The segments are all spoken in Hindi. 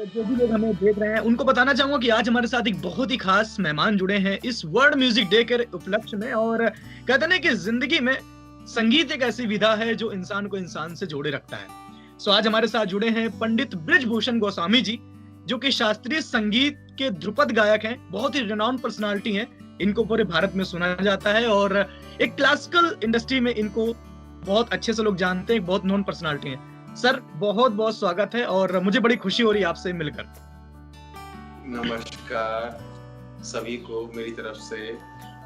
जो भी लोग हमें देख रहे हैं उनको बताना चाहूंगा कि आज हमारे साथ एक बहुत ही खास मेहमान जुड़े हैं इस वर्ल्ड म्यूजिक डे के उपलक्ष्य में। और कहते हैं ना कि जिंदगी में संगीत एक ऐसी विधा है जो इंसान को इंसान से जोड़े रखता है। सो आज हमारे साथ जुड़े हैं पंडित बृजभूषण गोस्वामी जी, जो कि शास्त्रीय संगीत के ध्रुपद गायक हैं, बहुत ही रिनाउंड पर्सनालिटी हैं। इनको पूरे भारत में सुना जाता है और एक क्लासिकल इंडस्ट्री में इनको बहुत अच्छे से लोग जानते हैं, बहुत नॉन पर्सनालिटी हैं। सर बहुत बहुत स्वागत है और मुझे बड़ी खुशी हो रही है आपसे मिलकर। नमस्कार सभी को मेरी तरफ से,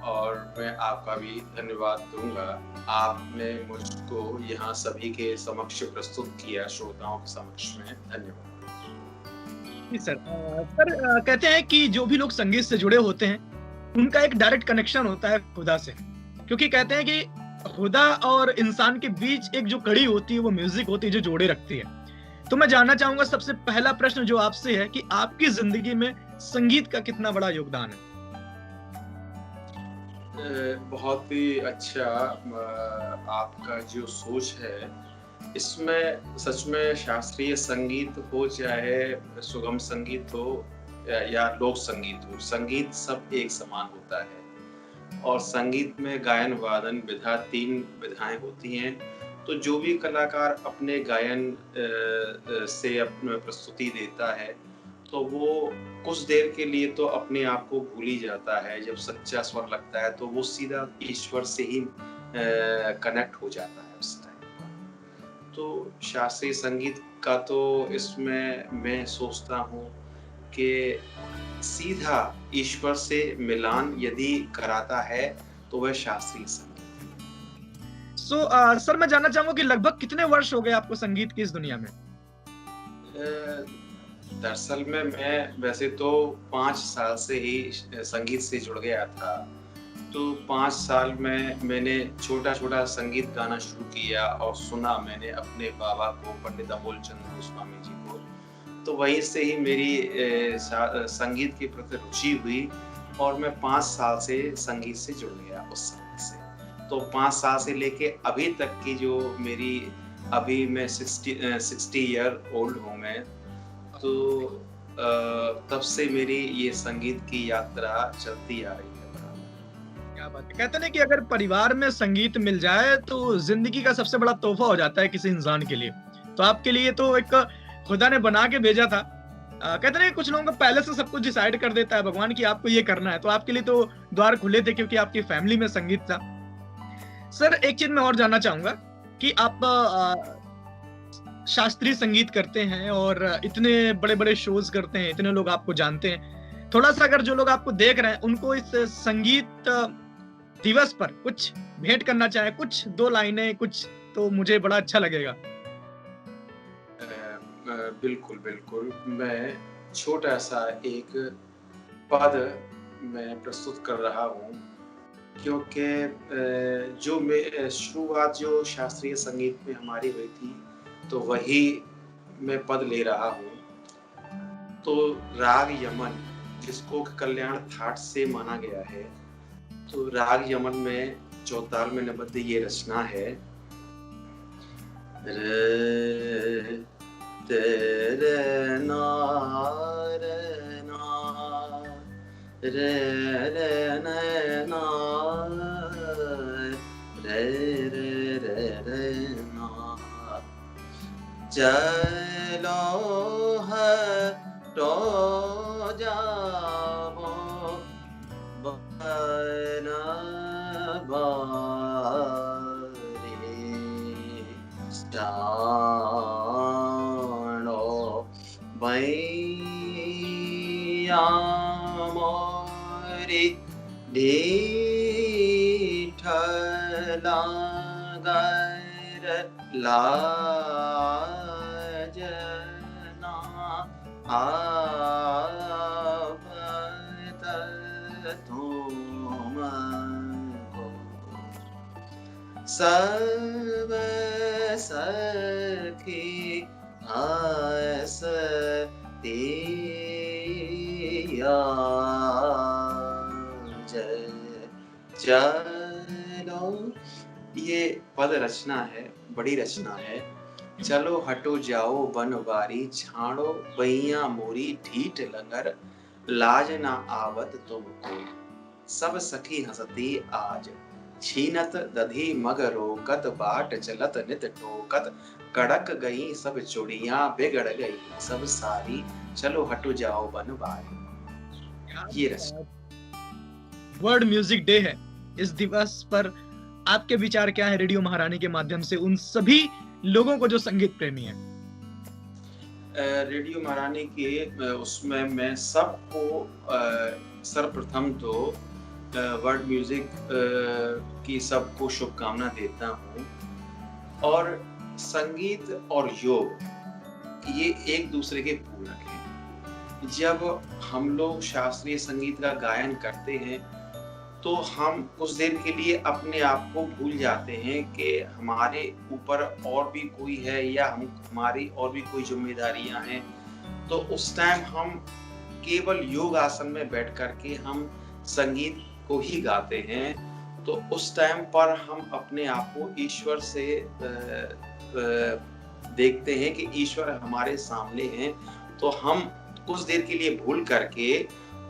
और मैं आपका भी धन्यवाद दूंगा। आपने मुझको यहाँ सभी के समक्ष प्रस्तुत किया, श्रोताओं के समक्ष में। धन्यवाद। जी सर। कहते हैं कि जो भी लोग संगीत से जुड़े होते हैं उनका एक डायरेक्ट कनेक्शन होता है खुदा से, क्योंकि कहते हैं कि खुदा और इंसान के बीच एक जो कड़ी होती है वो म्यूजिक होती है जो जोड़े रखती है। तो मैं जानना चाहूंगा सबसे पहला प्रश्न जो आपसे है कि आपकी जिंदगी में संगीत का कितना बड़ा योगदान है? बहुत ही अच्छा आपका जो सोच है, इसमें सच में शास्त्रीय संगीत हो चाहे सुगम संगीत हो या लोक संगीत हो, संगीत सब एक समान होता है। और संगीत में गायन वादन विधा 3 विधाएं होती हैं। तो जो भी कलाकार अपने गायन से अपनी प्रस्तुति देता है तो वो कुछ देर के लिए तो अपने आप को भूल ही जाता है। जब सच्चा स्वर लगता है तो वो सीधा ईश्वर से ही कनेक्ट हो जाता है उस टाइम पर। तो शास्त्रीय संगीत का तो इसमें मैं सोचता हूँ कि सीधा ईश्वर से मिलान यदि कराता है तो वह शास्त्रीय संगीत। सर मैं जानना चाहूंगा कि लगभग कितने वर्ष हो गए आपको संगीत की इस दुनिया में? दरअसल में मैं वैसे तो 5 साल से ही संगीत से जुड़ गया था। तो 5 साल में मैंने छोटा छोटा संगीत गाना शुरू किया और सुना मैंने अपने बाबा को, पंडित अमोलचंद गोस्वामी जी को। तो वहीं से ही मेरी संगीत के प्रति रुचि हुई और मैं 5 साल से संगीत से जुड़ गया उस समय से। तो 5 साल से लेके अभी तक की जो मेरी, अभी मैं 60 ईयर ओल्ड हूँ मैं, तो तब से मेरी ये संगीत की यात्रा चलती आ रही है। क्या बात है। कहते हैं कि अगर परिवार में संगीत मिल जाए तो जिंदगी का सबसे बड़ा तोहफा हो जाता है किसी इंसान के लिए। तो आपके लिए तो एक खुदा ने बना के भेजा था। कहते हैं कुछ लोगों को पहले से सब कुछ डिसाइड कर देता है भगवान कि आपको ये करना है, तो आपके लिए तो द्वार खुले थे क्योंकि आपकी फैमिली में संगीत था। सर एक चीज मैं और जानना चाहूंगा कि आप शास्त्रीय संगीत करते हैं और इतने बड़े बड़े शोज करते हैं, इतने लोग आपको जानते हैं। थोड़ा सा अगर जो लोग आपको देख रहे हैं उनको इस संगीत दिवस पर कुछ भेंट करना चाहे, कुछ 2 लाइनें कुछ, तो मुझे बड़ा अच्छा लगेगा। बिल्कुल बिल्कुल, मैं छोटा सा एक पद मैं प्रस्तुत कर रहा हूँ, क्योंकि जो शुरुआत जो शास्त्रीय संगीत में हमारी हुई थी तो वही मैं पद ले रहा हूँ। तो राग यमन, जिसको कल्याण थाट से माना गया है, तो राग यमन में चौताल में नबद्ध ये रचना है। तेरे नार ना रे रे ना रे रे रे रे ना, चलो है तो जाओ बना भैया मोरी ढीठला गर लाजना आवत तुमको सब सखी हसतिया चलो। ये पद रचना है, बड़ी रचना है। चलो हटो जाओ बनवारी, छाड़ो बहिया मोरी ढीठ लंगर, लाज ना आवत तुमको, सब सखी हंसती आज, छीनत दधी मग रोकत, बाट चलत नित टोकत, कड़क गई सब चूड़ियां, बिगड़ गई सब सारी, चलो हटो जाओ बनवारी। क्या ये रस वर्ल्ड म्यूजिक डे है, इस दिवस पर आपके विचार क्या है रेडियो महारानी के माध्यम से उन सभी लोगों को जो संगीत प्रेमी हैं? रेडियो महारानी के उसमें मैं सबको सर्वप्रथम तो वर्ल्ड म्यूजिक की सबको शुभकामना देता हूँ। और संगीत और योग ये एक दूसरे के पूरक हैं। जब हम लोग शास्त्रीय संगीत का गायन करते हैं तो हम कुछ देर के लिए अपने आप को भूल जाते हैं कि हमारे ऊपर और भी कोई है या हमारी और भी कोई जिम्मेदारियां हैं। तो उस टाइम हम केवल योग आसन में बैठ कर के हम संगीत को ही गाते हैं। तो उस टाइम पर हम अपने आप को ईश्वर से देखते हैं कि ईश्वर हमारे सामने हैं। तो हम कुछ देर के लिए भूल करके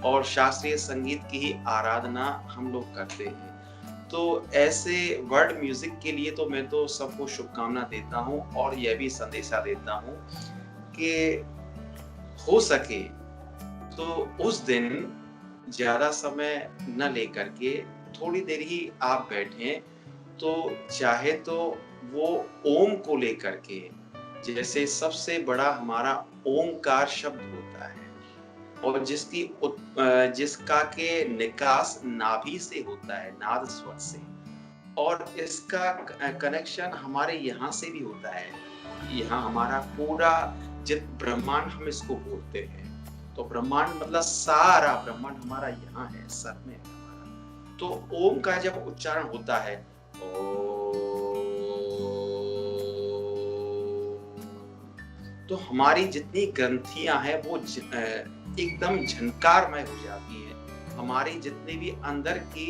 और शास्त्रीय संगीत की ही आराधना हम लोग करते हैं। तो ऐसे वर्ल्ड म्यूजिक के लिए तो मैं तो सबको शुभकामना देता हूँ और यह भी संदेशा देता हूँ कि हो सके तो उस दिन ज्यादा समय न लेकर के थोड़ी देर ही आप बैठें। तो चाहे तो वो ओम को लेकर के, जैसे सबसे बड़ा हमारा ओंकार शब्द होता है और जिसका के निकास नाभि से होता है, नाद स्वर से, और इसका कनेक्शन हमारे यहाँ से भी होता है। यहाँ हमारा पूरा जित ब्रह्मांड हम इसको बोलते हैं। तो ब्रह्मांड मतलब सारा ब्रह्मांड हमारा यहाँ है, सर में है हमारा। तो ओम का जब उच्चारण होता है तो हमारी जितनी ग्रंथियां हैं वो एकदम झनकारमय हो जाती है। हमारी जितने भी अंदर की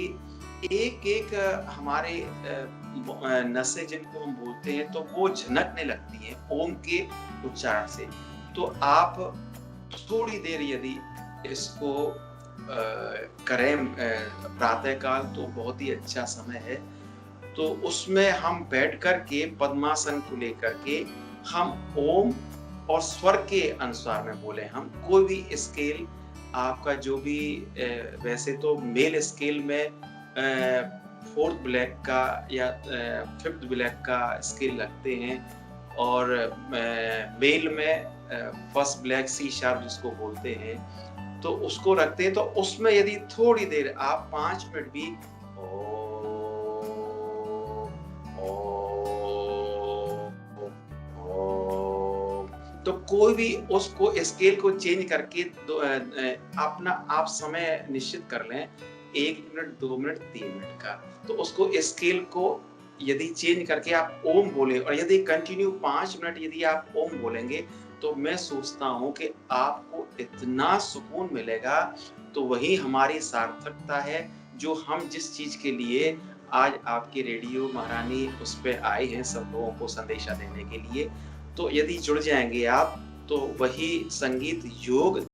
एक एक हमारे नसें जिनको हम बोलते हैं तो वो झनकने लगती हैं ओम के उच्चारण से। तो आप थोड़ी देर यदि इसको करें प्रातःकाल तो बहुत ही अच्छा समय है। तो उसमें हम बैठ कर के पद्मासन को लेकर के हम ओम और स्वर के अनुसार में बोले। हम कोई भी स्केल आपका जो भी वैसे तो मेल स्केल में 4th ब्लैक का या 5th ब्लैक का स्केल रखते हैं और मेल में 1st ब्लैक सी शार्प जिसको बोलते हैं तो उसको रखते हैं। तो उसमें यदि थोड़ी देर आप 5 मिनट भी तो कोई भी उसको स्केल को चेंज करके अपना आप समय निश्चित कर लें 1 मिनट 2 मिनट 3 मिनट का। तो उसको स्केल को यदि चेंज करके आप ओम बोले और यदि कंटिन्यू 5 मिनट यदि आप ओम बोलेंगे तो मैं सोचता हूँ कि आपको इतना सुकून मिलेगा। तो वही हमारी सार्थकता है जो हम जिस चीज के लिए आज आपके रेडियो महारानी उस पे आए हैं सब लोगों को संदेशा देने के लिए। तो यदि जुड़ जाएंगे आप तो वही संगीत योग